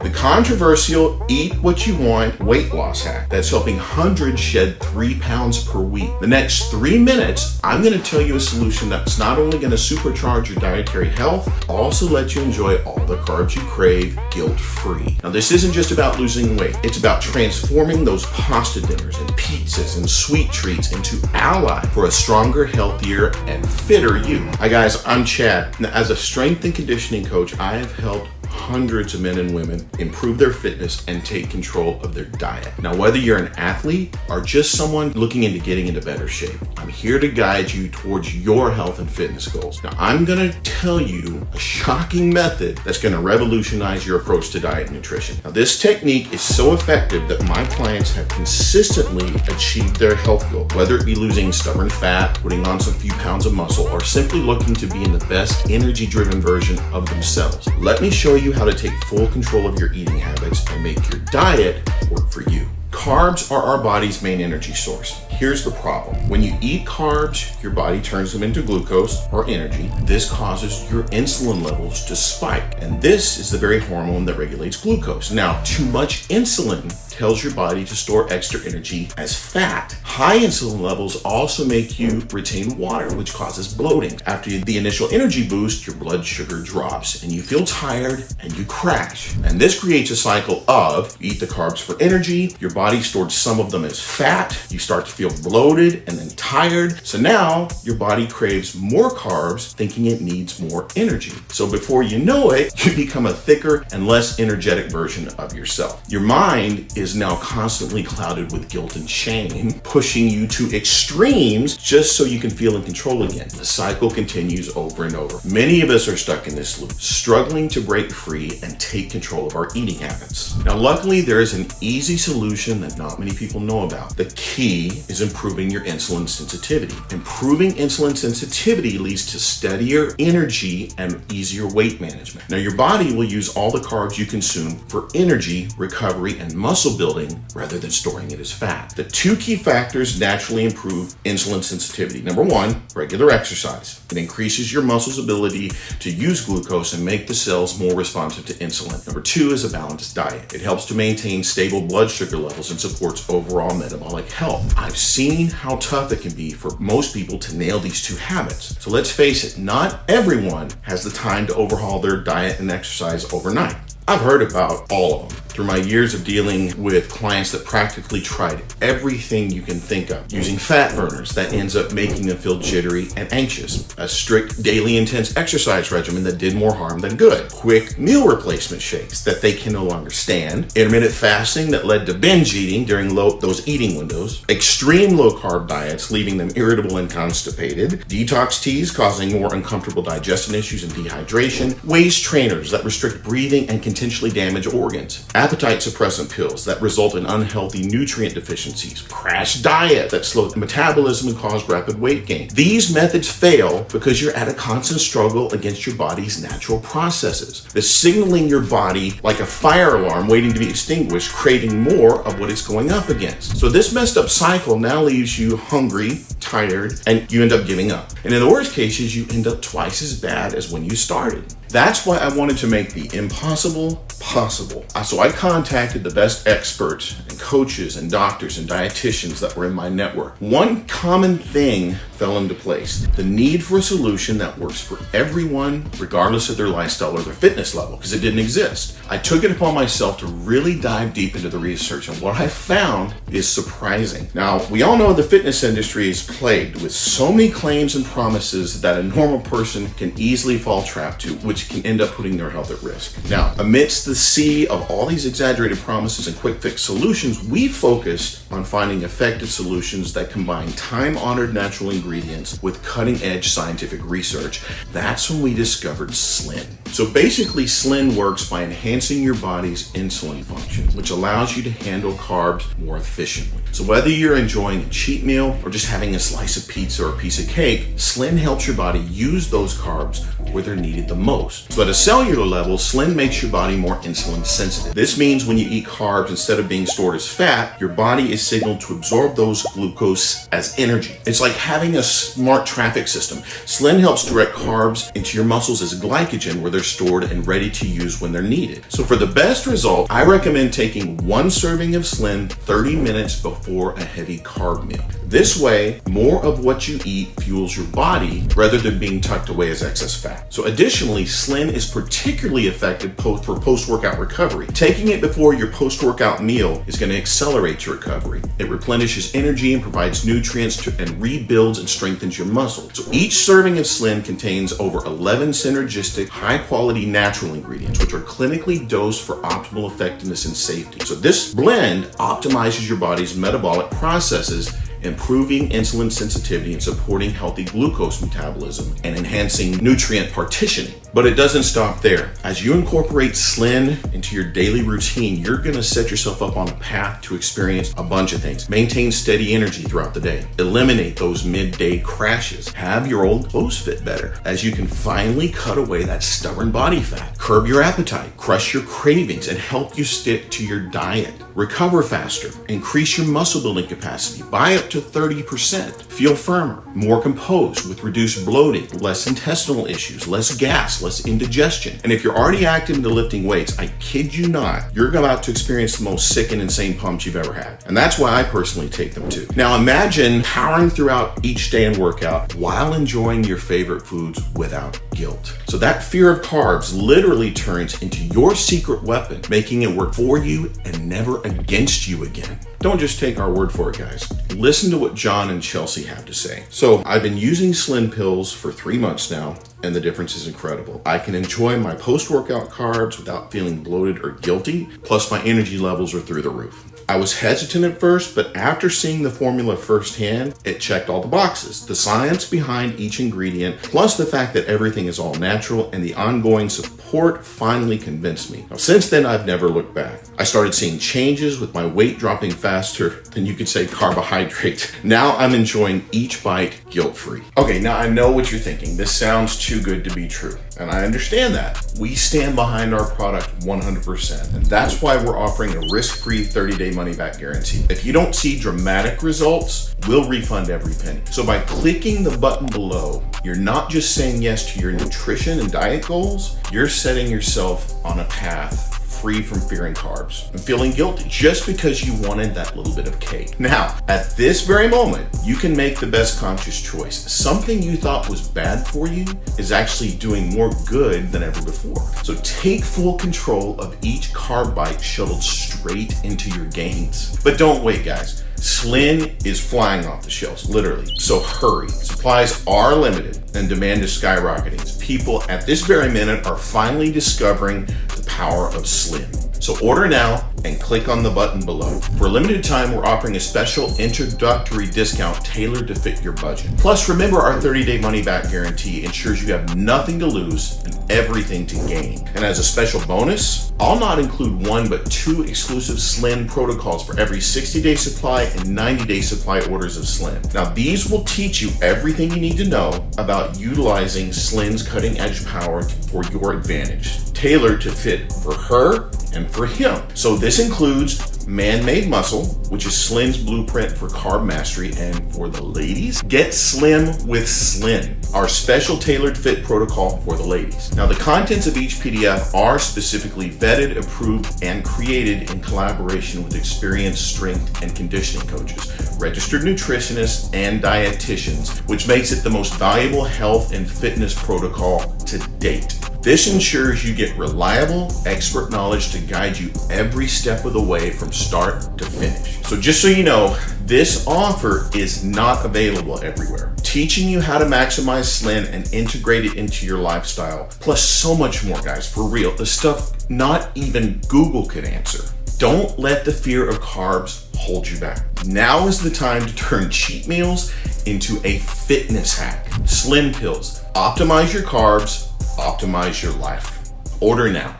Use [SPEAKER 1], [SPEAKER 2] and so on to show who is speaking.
[SPEAKER 1] The controversial eat what you want weight loss hack that's helping hundreds shed 3 pounds per week. The next 3 minutes, I'm going to tell you a solution that's not only going to supercharge your dietary health, also let you enjoy all the carbs you crave guilt-free. Now, this isn't just about losing weight. It's about transforming those pasta dinners and pizzas and sweet treats into ally for a stronger, healthier, and fitter you. Hi guys, I'm Chad. Now, as a strength and conditioning coach, I have helped hundreds of men and women improve their fitness and take control of their diet. Now, whether you're an athlete or just someone looking into getting into better shape, I'm here to guide you towards your health and fitness goals. Now, I'm going to tell you a shocking method that's going to revolutionize your approach to diet and nutrition. Now, this technique is so effective that my clients have consistently achieved their health goal, whether it be losing stubborn fat, putting on some few pounds of muscle, or simply looking to be in the best energy-driven version of themselves. Let me show you how to take full control of your eating habits and make your diet work for you. Carbs are our body's main energy source. Here's the problem. When you eat carbs, your body turns them into glucose or energy. This causes your insulin levels to spike. And this is the very hormone that regulates glucose. Now, too much insulin tells your body to store extra energy as fat. High insulin levels also make you retain water, which causes bloating. After the initial energy boost, your blood sugar drops and you feel tired and you crash. And this creates a cycle of you eat the carbs for energy, your body stored some of them as fat, you start to feel bloated and then tired. So now your body craves more carbs, thinking it needs more energy. So before you know it, you become a thicker and less energetic version of yourself. Your mind is now constantly clouded with guilt and shame, pushing you to extremes just so you can feel in control again. The cycle continues over and over. Many of us are stuck in this loop, struggling to break free and take control of our eating habits. Now, luckily, there is an easy solution that not many people know about. The key is improving your insulin sensitivity. Improving insulin sensitivity leads to steadier energy and easier weight management. Now, your body will use all the carbs you consume for energy, recovery, and muscle building rather than storing it as fat. The two key factors naturally improve insulin sensitivity. Number one, regular exercise. It increases your muscles' ability to use glucose and make the cells more responsive to insulin. Number two is a balanced diet. It helps to maintain stable blood sugar levels and supports overall metabolic health. I've seen how tough it can be for most people to nail these two habits. So let's face it, not everyone has the time to overhaul their diet and exercise overnight. I've heard about all of them through my years of dealing with clients that practically tried everything you can think of, using fat burners that ends up making them feel jittery and anxious, a strict daily intense exercise regimen that did more harm than good, quick meal replacement shakes that they can no longer stand, intermittent fasting that led to binge eating during those eating windows, extreme low carb diets leaving them irritable and constipated, detox teas causing more uncomfortable digestion issues and dehydration, waist trainers that restrict breathing and potentially damage organs, appetite suppressant pills that result in unhealthy nutrient deficiencies, crash diet that slows metabolism and cause rapid weight gain. These methods fail because you're at a constant struggle against your body's natural processes. The signaling your body like a fire alarm waiting to be extinguished, craving more of what it's going up against. So this messed up cycle now leaves you hungry, tired, and you end up giving up. And in the worst cases, you end up twice as bad as when you started. That's why I wanted to make the impossible possible. So I contacted the best experts and coaches and doctors and dietitians that were in my network. One common thing fell into place: the need for a solution that works for everyone, regardless of their lifestyle or their fitness level, because it didn't exist. I took it upon myself to really dive deep into the research, and what I found is surprising. Now, we all know the fitness industry is plagued with so many claims and promises that a normal person can easily fall trap to, which can end up putting their health at risk. Now, amidst the sea of all these exaggerated promises and quick fix solutions, we focused on finding effective solutions that combine time-honored natural ingredients with cutting-edge scientific research. That's when we discovered Slin. So basically, Slin works by enhancing your body's insulin function, which allows you to handle carbs more efficiently. So whether you're enjoying a cheat meal or just having a slice of pizza or a piece of cake, Slin helps your body use those carbs where they're needed the most. So at a cellular level, Slin makes your body more insulin sensitive. This means when you eat carbs, instead of being stored as fat, your body is signaled to absorb those glucose as energy. It's like having a smart traffic system. Slin helps direct carbs into your muscles as glycogen, where they're stored and ready to use when they're needed. So for the best result, I recommend taking 1 serving of Slin 30 minutes before a heavy carb meal. This way, more of what you eat fuels your body rather than being tucked away as excess fat. So additionally, Slin is particularly effective for post-workout recovery. Taking it before your post-workout meal is going to accelerate your recovery. It replenishes energy and provides nutrients and rebuilds and strengthens your muscle. So each serving of Slin contains over 11 synergistic, high-quality natural ingredients, which are clinically dosed for optimal effectiveness and safety. So this blend optimizes your body's metabolic processes, improving insulin sensitivity and supporting healthy glucose metabolism and enhancing nutrient partitioning. But it doesn't stop there. As you incorporate Slin into your daily routine, you're gonna set yourself up on a path to experience a bunch of things. Maintain steady energy throughout the day. Eliminate those midday crashes. Have your old clothes fit better, as you can finally cut away that stubborn body fat. Curb your appetite, crush your cravings, and help you stick to your diet. Recover faster, increase your muscle building capacity by up to 30%. Feel firmer, more composed with reduced bloating, less intestinal issues, less gas, less indigestion. And if you're already active into lifting weights, I kid you not, you're about to experience the most sick and insane pumps you've ever had. And that's why I personally take them too. Now imagine powering throughout each day and workout while enjoying your favorite foods without guilt. So that fear of carbs literally turns into your secret weapon, making it work for you and never against you again. Don't just take our word for it, guys. Listen to what John and Chelsea have to say. So I've been using Slin pills for 3 months now, and the difference is incredible. I can enjoy my post-workout carbs without feeling bloated or guilty, plus my energy levels are through the roof. I was hesitant at first, but after seeing the formula firsthand, it checked all the boxes. The science behind each ingredient, plus the fact that everything is all natural, and the ongoing support finally convinced me. Now, since then, I've never looked back. I started seeing changes with my weight dropping faster than you could say carbohydrate. Now I'm enjoying each bite guilt-free. Okay, now I know what you're thinking. This sounds too good to be true, and I understand that. We stand behind our product 100%, and that's why we're offering a risk-free 30-day money-back guarantee. If you don't see dramatic results, we'll refund every penny. So by clicking the button below, you're not just saying yes to your nutrition and diet goals, you're setting yourself on a path free from fearing carbs and feeling guilty just because you wanted that little bit of cake. Now, at this very moment, you can make the best conscious choice. Something you thought was bad for you is actually doing more good than ever before. So take full control of each carb bite shuttled straight into your gains. But don't wait, guys. Slin is flying off the shelves, literally. So hurry. Supplies are limited and demand is skyrocketing. People at this very minute are finally discovering the power of Slin. So order now and click on the button below. For a limited time, we're offering a special introductory discount tailored to fit your budget. Plus, remember our 30-day money-back guarantee ensures you have nothing to lose and everything to gain. And as a special bonus, I'll not include 1 but 2 exclusive Slin protocols for every 60-day supply and 90-day supply orders of Slin. Now, these will teach you everything you need to know about utilizing Slin's cutting-edge power for your advantage, tailored to fit for her and for him. So this includes man-made muscle, which is Slin's blueprint for carb mastery, and for the ladies, get slim with Slin, our special tailored fit protocol for the ladies. Now, the contents of each PDF are specifically vetted, approved, and created in collaboration with experienced strength and conditioning coaches, registered nutritionists, and dietitians, which makes it the most valuable health and fitness protocol to date. This ensures you get reliable, expert knowledge to guide you every step of the way from start to finish. So just so you know, this offer is not available everywhere. Teaching you how to maximize Slin and integrate it into your lifestyle, plus so much more, guys, for real. The stuff not even Google could answer. Don't let the fear of carbs hold you back. Now is the time to turn cheat meals into a fitness hack. Slin pills. Optimize your carbs, optimize your life. Order now.